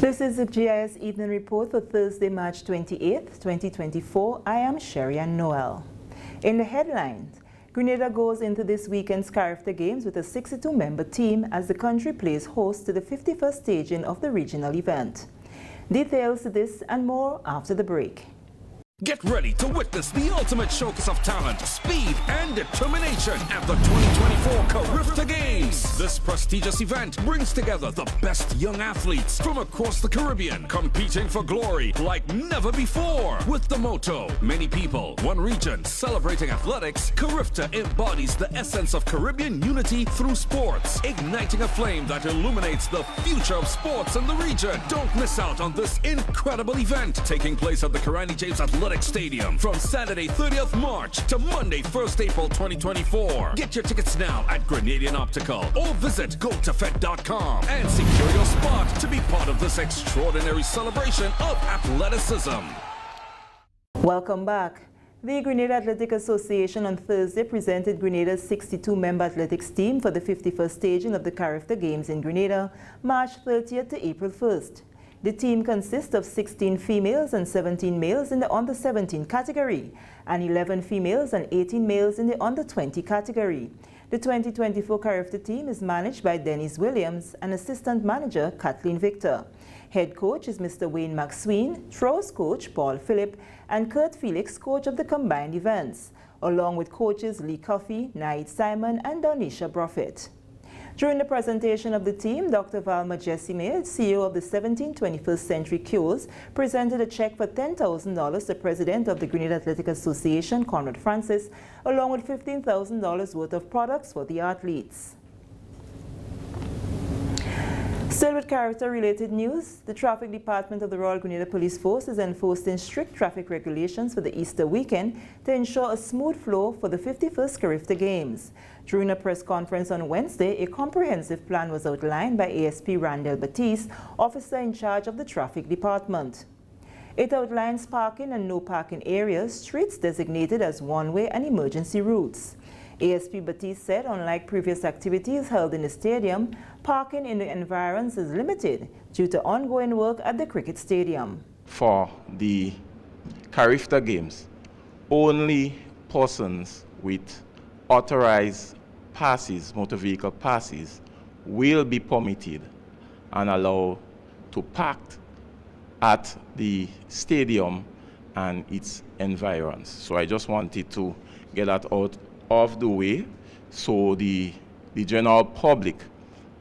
This is the GIS Evening Report for Thursday, March 28th, 2024. I am Sherry-Ann Noel. In the headlines, Grenada goes into this weekend's Carriacou Games with a 62-member team as the country plays host to the 51st staging of the regional event. Details to this and more after the break. Get ready to witness the ultimate showcase of talent, speed, and determination at the 2024 Carriacou Games. This prestigious event brings together the best young athletes from across the Caribbean, competing for glory like never before. With the motto, many people, one region, celebrating athletics, Carriacou embodies the essence of Caribbean unity through sports, igniting a flame that illuminates the future of sports in the region. Don't miss out on this incredible event, taking place at the Carriacou Athletic Stadium from Saturday 30th March to Monday 1st April 2024. Get your tickets now at Grenadian Optical or visit gotofed.com and secure your spot to be part of this extraordinary celebration of athleticism. Welcome back. The Grenada Athletic Association on Thursday presented Grenada's 62-member athletics team for the 51st staging of the Carriacou Games in Grenada, March 30th to April 1st. The team consists of 16 females and 17 males in the under-17 category, and 11 females and 18 males in the under-20 category. The 2024 Carriacou team is managed by Dennis Williams and assistant manager Kathleen Victor. Head coach is Mr. Wayne McSween, throws coach Paul Phillip, and Kurt Felix, coach of the combined events, along with coaches Lee Coffey, Naid Simon, and Donisha Broffett. During the presentation of the team, Dr. Valma Jessime, CEO of the 1721st Century Cures, presented a check for $10,000 to President of the Grenada Athletic Association, Conrad Francis, along with $15,000 worth of products for the athletes. Still with Carriacou-related news, the Traffic Department of the Royal Grenada Police Force is enforcing strict traffic regulations for the Easter weekend to ensure a smooth flow for the 51st Carriacou Games. During a press conference on Wednesday, a comprehensive plan was outlined by ASP Randall Batiste, officer in charge of the Traffic Department. It outlines parking and no parking areas, streets designated as one-way and emergency routes. ASP Batiste said, unlike previous activities held in the stadium, parking in the environs is limited due to ongoing work at the cricket stadium. For the Carriacou Games, only persons with authorized passes, motor vehicle passes, will be permitted and allowed to park at the stadium and its environs. So I just wanted to get that out of the way so the general public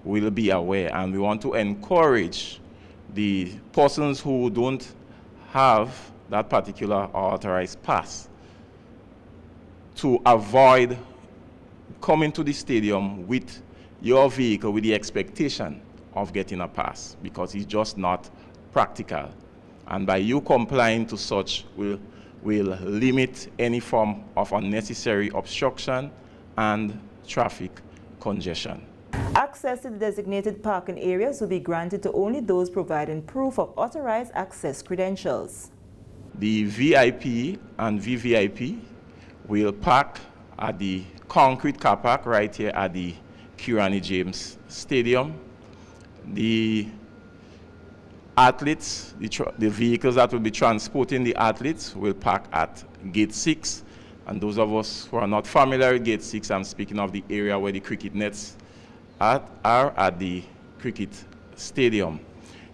will be aware, and we want to encourage the persons who don't have that particular authorized pass to avoid coming to the stadium with your vehicle with the expectation of getting a pass, because it's just not practical. And by you complying to such will limit any form of unnecessary obstruction and traffic congestion. Access to the designated parking areas will be granted to only those providing proof of authorized access credentials. The VIP and VVIP will park at the concrete car park right here at the Kirani James Stadium. The athletes, the vehicles that will be transporting the athletes will park at Gate 6. And those of us who are not familiar with Gate 6, I'm speaking of the area where the cricket nets are at the cricket stadium.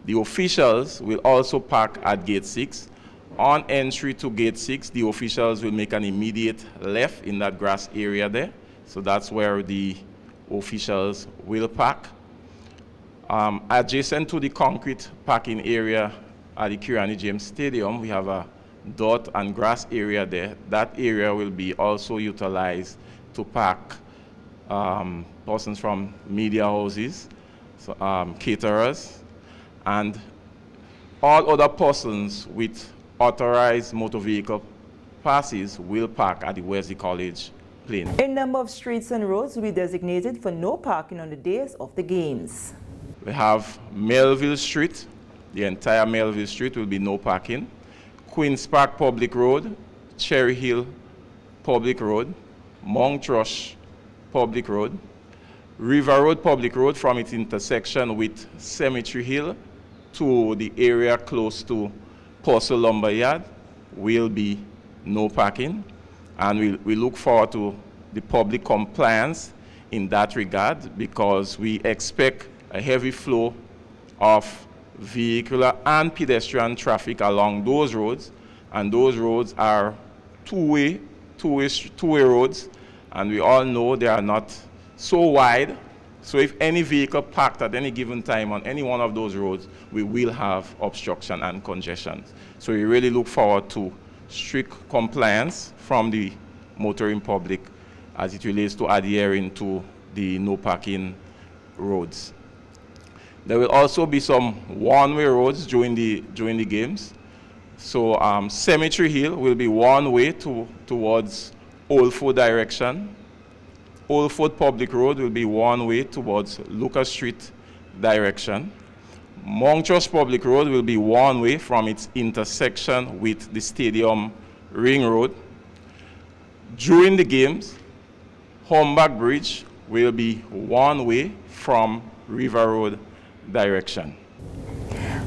The officials will also park at Gate 6. On entry to Gate 6, the officials will make an immediate left in that grass area there. So that's where the officials will park. Adjacent to the concrete parking area at the Kirani James Stadium, we have a dot and grass area there. That area will be also utilized to park persons from media houses, so, caterers, and all other persons with authorized motor vehicle passes will park at the Wesley College Plain. A number of streets and roads will be designated for no parking on the days of the games. We have Melville Street. The entire Melville Street will be no parking. Queen's Park Public Road, Cherry Hill Public Road, Mount Rush Public Road, River Road Public Road from its intersection with Cemetery Hill to the area close to Postal Lumber Yard will be no parking, and we look forward to the public compliance in that regard, because we expect a heavy flow of vehicular and pedestrian traffic along those roads, and those roads are two-way roads, and we all know they are not so wide. So if any vehicle parked at any given time on any one of those roads, we will have obstruction and congestion. So we really look forward to strict compliance from the motoring public as it relates to adhering to the no parking roads. There will also be some one-way roads during the games. So Cemetery Hill will be one way towards Old Fort direction. Old Fort Public Road will be one way towards Lucas Street direction. Montrose Public Road will be one way from its intersection with the Stadium Ring Road. During the games, Humbag Bridge will be one way from River Road direction.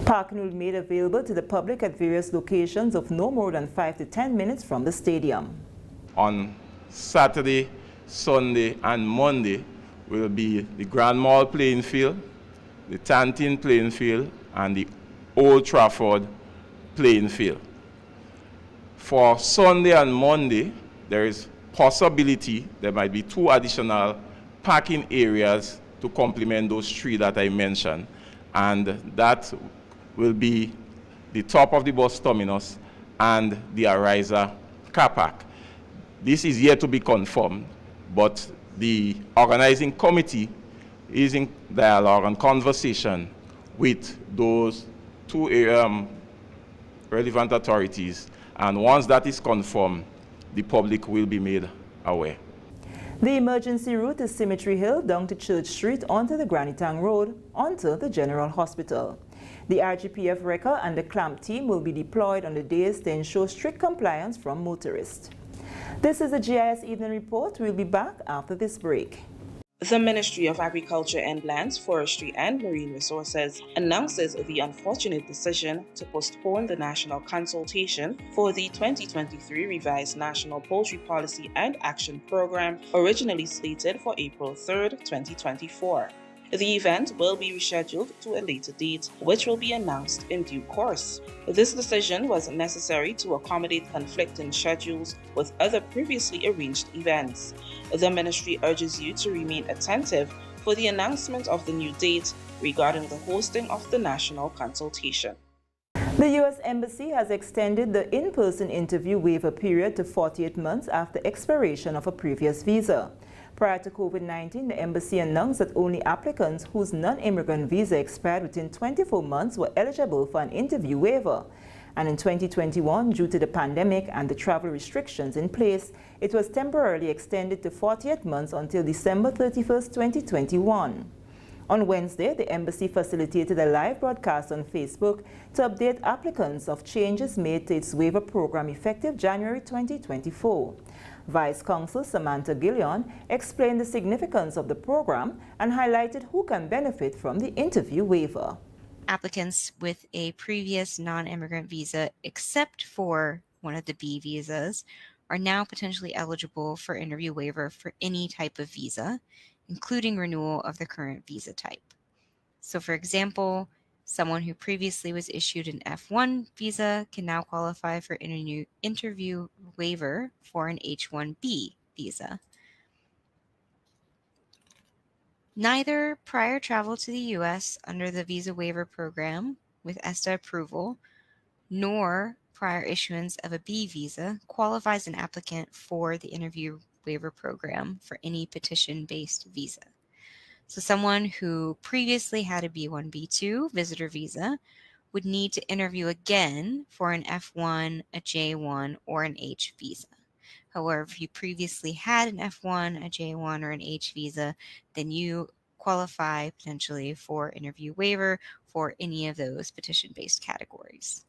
Parking will be made available to the public at various locations of no more than 5 to 10 minutes from the stadium. On Saturday, Sunday, and Monday will be the Grand Mall playing field, the Tantin playing field, and the Old Trafford playing field. For Sunday and Monday, there is possibility there might be 2 additional parking areas to complement those 3 that I mentioned, and that will be the top of the bus terminus and the Ariza car park. This is yet to be confirmed, but the organizing committee is in dialogue and conversation with those 2 relevant authorities, and once that is confirmed, the public will be made aware. The emergency route is Cemetery Hill down to Church Street onto the Granitang Road onto the General Hospital. The RGPF wrecker and the clamp team will be deployed on the days to ensure strict compliance from motorists. This is the GIS Evening Report. We'll be back after this break. The Ministry of Agriculture and Lands, Forestry and Marine Resources announces the unfortunate decision to postpone the national consultation for the 2023 revised National Poultry Policy and Action Program, originally slated for April 3, 2024. The event will be rescheduled to a later date, which will be announced in due course. This decision was necessary to accommodate conflicting schedules with other previously arranged events. The ministry urges you to remain attentive for the announcement of the new date regarding the hosting of the national consultation. The U.S. Embassy has extended the in-person interview waiver period to 48 months after expiration of a previous visa. Prior to COVID-19, the embassy announced that only applicants whose non-immigrant visa expired within 24 months were eligible for an interview waiver. And in 2021, due to the pandemic and the travel restrictions in place, it was temporarily extended to 48 months until December 31, 2021. On Wednesday, the embassy facilitated a live broadcast on Facebook to update applicants of changes made to its waiver program effective January 2024. Vice Consul Samantha Gillion explained the significance of the program and highlighted who can benefit from the interview waiver. Applicants with a previous non-immigrant visa, except for one of the B visas, are now potentially eligible for interview waiver for any type of visa, including renewal of the current visa type. So for example, someone who previously was issued an F1 visa can now qualify for interview waiver for an H1B visa. Neither prior travel to the U.S. under the visa waiver program with ESTA approval, nor prior issuance of a B visa qualifies an applicant for the interview waiver program for any petition-based visa. So someone who previously had a B1, B2 visitor visa would need to interview again for an F1, a J1, or an H visa. However, if you previously had an F1, a J1, or an H visa, then you qualify potentially for interview waiver for any of those petition-based categories.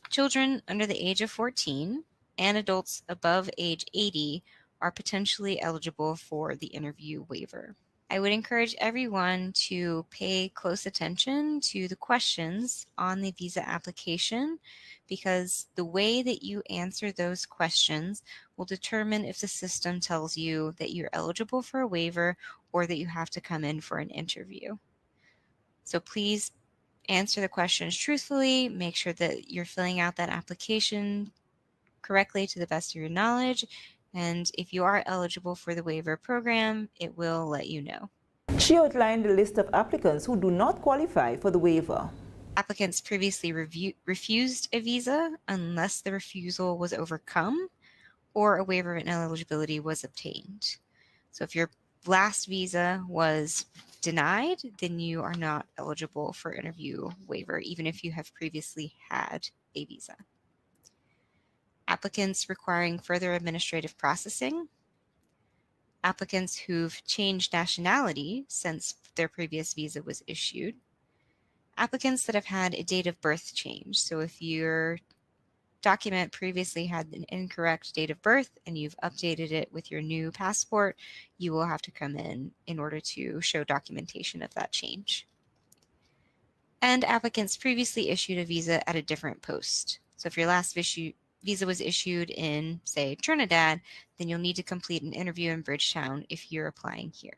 Children under the age of 14 and adults above age 80 are potentially eligible for the interview waiver. I would encourage everyone to pay close attention to the questions on the visa application, because the way that you answer those questions will determine if the system tells you that you're eligible for a waiver or that you have to come in for an interview. So please answer the questions truthfully, make sure that you're filling out that application correctly to the best of your knowledge, and if you are eligible for the waiver program, it will let you know. She outlined the list of applicants who do not qualify for the waiver. Applicants previously refused a visa unless the refusal was overcome or a waiver of ineligibility was obtained. So if your last visa was denied, then you are not eligible for interview waiver, even if you have previously had a visa. Applicants requiring further administrative processing, applicants who've changed nationality since their previous visa was issued, applicants that have had a date of birth change. So if your document previously had an incorrect date of birth and you've updated it with your new passport, you will have to come in order to show documentation of that change. And applicants previously issued a visa at a different post. So if your last visa was issued in, say, Trinidad, then you'll need to complete an interview in Bridgetown if you're applying here.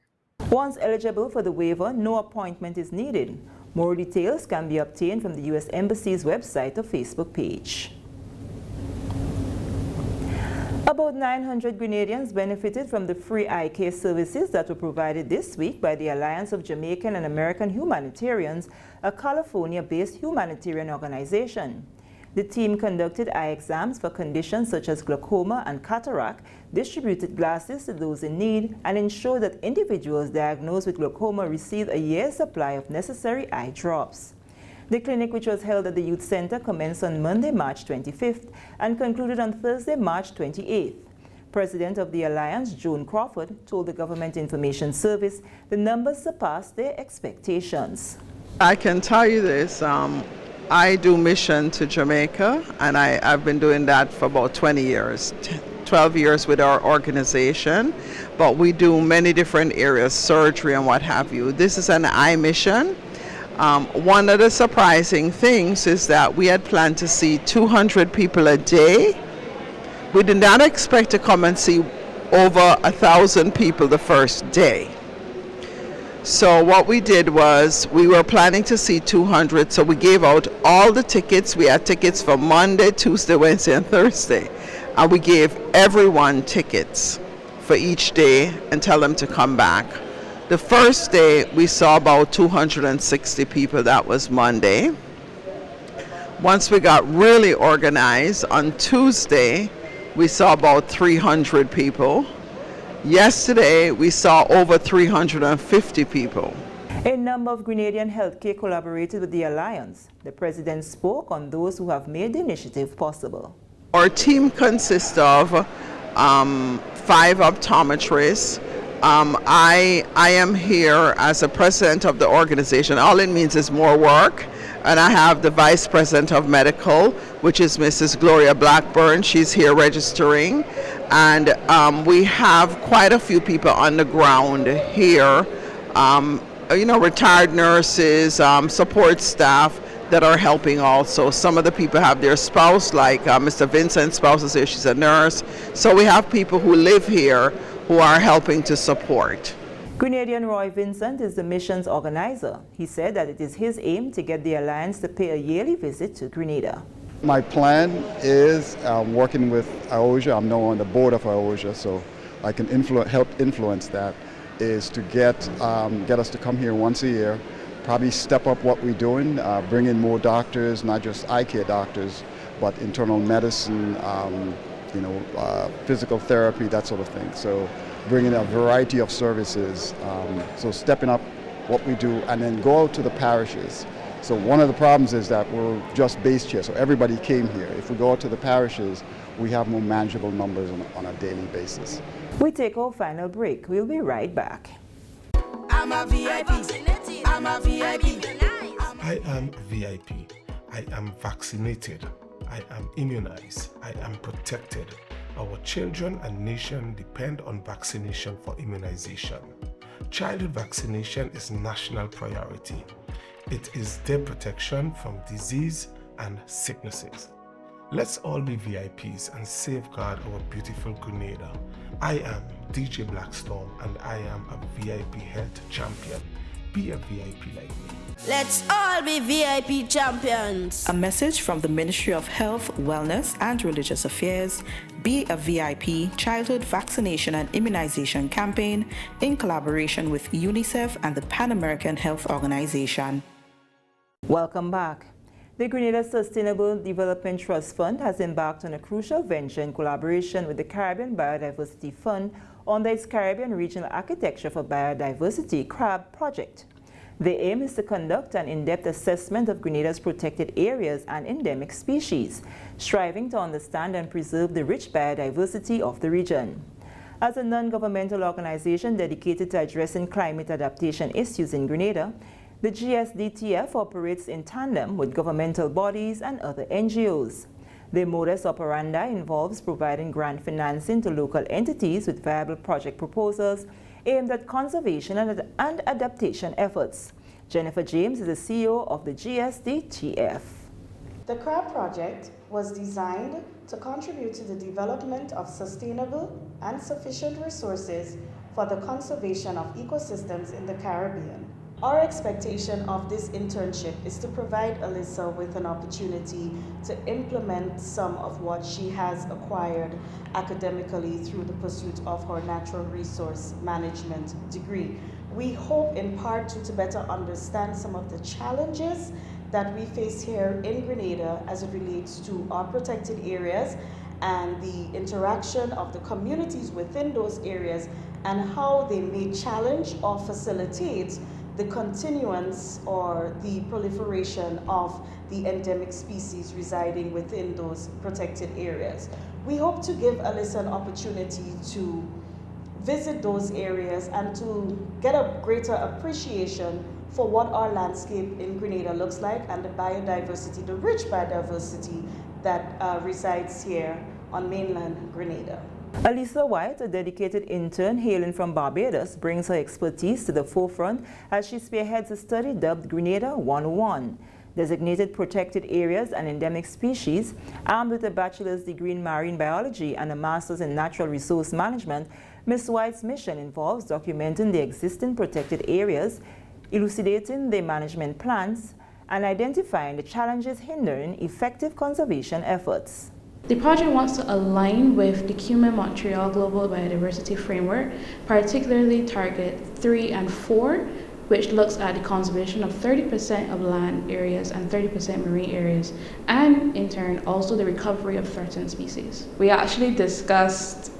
Once eligible for the waiver, no appointment is needed. More details can be obtained from the U.S. Embassy's website or Facebook page. About 900 Grenadians benefited from the free eye care services that were provided this week by the Alliance of Jamaican and American Humanitarians, a California-based humanitarian organization. The team conducted eye exams for conditions such as glaucoma and cataract, distributed glasses to those in need, and ensured that individuals diagnosed with glaucoma received a year's supply of necessary eye drops. The clinic, which was held at the Youth Center, commenced on Monday, March 25th and concluded on Thursday, March 28th. President of the Alliance, Joan Crawford, told the Government Information Service the numbers surpassed their expectations. I can tell you this, I do mission to Jamaica, and I've been doing that for about 20 years, 12 years with our organization, but we do many different areas, surgery and what have you. This is an eye mission. One of the surprising things is that we had planned to see 200 people a day. We did not expect to come and see over 1,000 people the first day. So what we did was, we were planning to see 200, so we gave out all the tickets. We had tickets for Monday, Tuesday, Wednesday, and Thursday. And we gave everyone tickets for each day and tell them to come back. The first day, we saw about 260 people. That was Monday. Once we got really organized, on Tuesday, we saw about 300 people. Yesterday, we saw over 350 people. A number of Grenadian healthcare collaborated with the Alliance. The President spoke on those who have made the initiative possible. Our team consists of 5 optometrists. I am here as a president of the organization. All it means is more work. And I have the vice president of medical, which is Mrs. Gloria Blackburn. She's here registering. And we have quite a few people on the ground here, retired nurses, support staff that are helping also. Some of the people have their spouse, like Mr. Vincent's spouse is here, she's a nurse. So we have people who live here who are helping to support. Grenadian Roy Vincent is the mission's organizer. He said that it is his aim to get the Alliance to pay a yearly visit to Grenada. My plan is working with IOSA. I'm now on the board of IOSA, so I can help influence that, is to get us to come here once a year, probably step up what we're doing, bring in more doctors, not just eye care doctors, but internal medicine, physical therapy, that sort of thing. So bringing a variety of services, so stepping up what we do, and then go out to the parishes. So one of the problems is that we're just based here, so everybody came here. If we go out to the parishes, we have more manageable numbers on a daily basis. We take our final break. We'll be right back. I'm a VIP. I'm a VIP. I am VIP. I am vaccinated. I am immunized. I am protected. Our children and nation depend on vaccination for immunization. Childhood vaccination is national priority. It is their protection from disease and sicknesses. Let's all be VIPs and safeguard our beautiful Grenada. I am DJ Blackstorm and I am a VIP health champion. Be a VIP like me. Let's all be VIP champions. A message from the Ministry of Health, Wellness and Religious Affairs, Be a VIP Childhood Vaccination and Immunization Campaign in collaboration with UNICEF and the Pan American Health Organization. Welcome back. The Grenada Sustainable Development Trust Fund has embarked on a crucial venture in collaboration with the Caribbean Biodiversity Fund under its Caribbean Regional Architecture for Biodiversity (CRAB) project. The aim is to conduct an in-depth assessment of Grenada's protected areas and endemic species, striving to understand and preserve the rich biodiversity of the region. As a non-governmental organization dedicated to addressing climate adaptation issues in Grenada, the GSDTF operates in tandem with governmental bodies and other NGOs. The modus operandi involves providing grant financing to local entities with viable project proposals aimed at conservation and adaptation efforts. Jennifer James is the CEO of the GSDTF. The CRAB project was designed to contribute to the development of sustainable and sufficient resources for the conservation of ecosystems in the Caribbean. Our expectation of this internship is to provide Alyssa with an opportunity to implement some of what she has acquired academically through the pursuit of her natural resource management degree. We hope in part to better understand some of the challenges that we face here in Grenada as it relates to our protected areas and the interaction of the communities within those areas and how they may challenge or facilitate the continuance or the proliferation of the endemic species residing within those protected areas. We hope to give Alyssa an opportunity to visit those areas and to get a greater appreciation for what our landscape in Grenada looks like and the biodiversity, the rich biodiversity that resides here on mainland Grenada. Alisa White, a dedicated intern hailing from Barbados, brings her expertise to the forefront as she spearheads a study dubbed Grenada 101. Designated protected areas and endemic species, armed with a bachelor's degree in marine biology and a master's in natural resource management, Ms. White's mission involves documenting the existing protected areas, elucidating their management plans, and identifying the challenges hindering effective conservation efforts. The project wants to align with the CUMA Montreal Global Biodiversity Framework, particularly Target 3 and 4, which looks at the conservation of 30% of land areas and 30% marine areas, and in turn also the recovery of threatened species. We actually discussed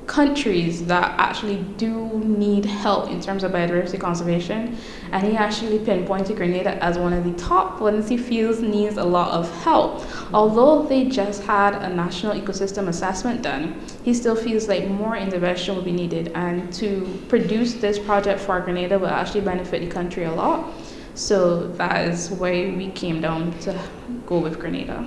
countries that actually do need help in terms of biodiversity conservation, and he actually pinpointed Grenada as one of the top ones he feels needs a lot of help. Although they just had a national ecosystem assessment done, he still feels like more intervention will be needed, and to produce this project for Grenada will actually benefit the country a lot. So that is why we came down to go with Grenada.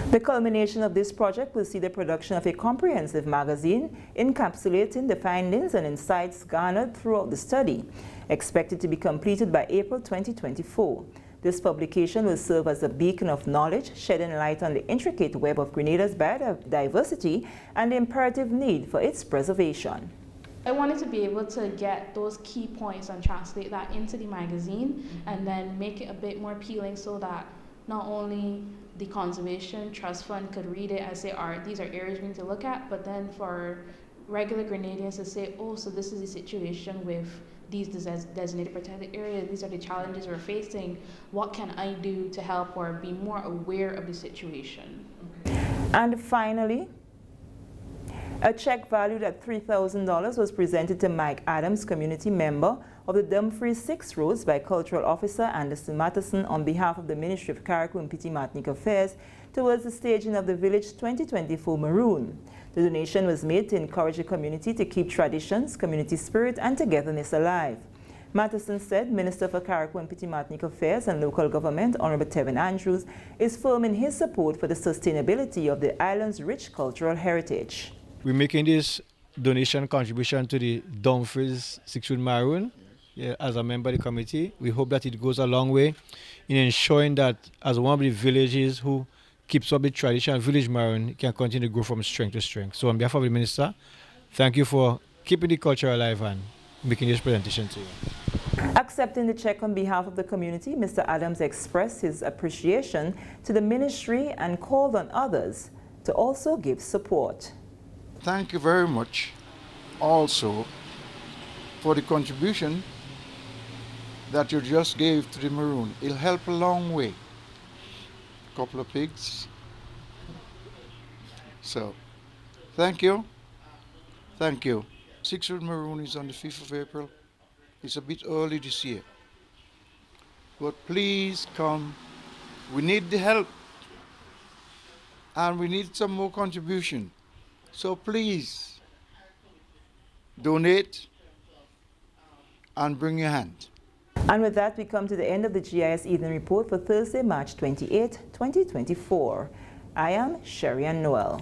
The culmination of this project will see the production of a comprehensive magazine encapsulating the findings and insights garnered throughout the study, expected to be completed by April 2024. This publication will serve as a beacon of knowledge, shedding light on the intricate web of Grenada's biodiversity and the imperative need for its preservation. I wanted to be able to get those key points and translate that into the magazine and then make it a bit more appealing so that not only the Conservation Trust Fund could read it and say, these are areas we need to look at, but then for regular Grenadians to say, oh, so this is the situation with these designated protected areas, these are the challenges we're facing, what can I do to help or be more aware of the situation? And finally, a check valued at $3,000 was presented to Mike Adams, community member of the Dumfries 6 Roads by Cultural Officer Anderson Matheson on behalf of the Ministry of Carriacou and Petite Martinique Affairs towards the staging of the Village 2024 Maroon. The donation was made to encourage the community to keep traditions, community spirit and togetherness alive. Matheson said Minister for Carriacou and Petite Martinique Affairs and Local Government, Honorable Tevin Andrews, is firm in his support for the sustainability of the island's rich cultural heritage. We're making this donation contribution to the Dumfries 6-Wood Maroon. Yeah, as a member of the committee, we hope that it goes a long way in ensuring that as one of the villages who keeps up the tradition, Village Maroon can continue to grow from strength to strength. So on behalf of the Minister, thank you for keeping the culture alive and making this presentation to you. Accepting the check on behalf of the community, Mr. Adams expressed his appreciation to the ministry and called on others to also give support. Thank you very much also for the contribution that you just gave to the Maroon. It'll help a long way. A couple of pigs. So, thank you. Thank you. 6-Wood Maroon is on the 5th of April. It's a bit early this year. But please come. We need the help. And we need some more contribution. So please, donate and bring your hand. And with that, we come to the end of the GIS Evening Report for Thursday, March 28, 2024. I am Sherry Ann Noel.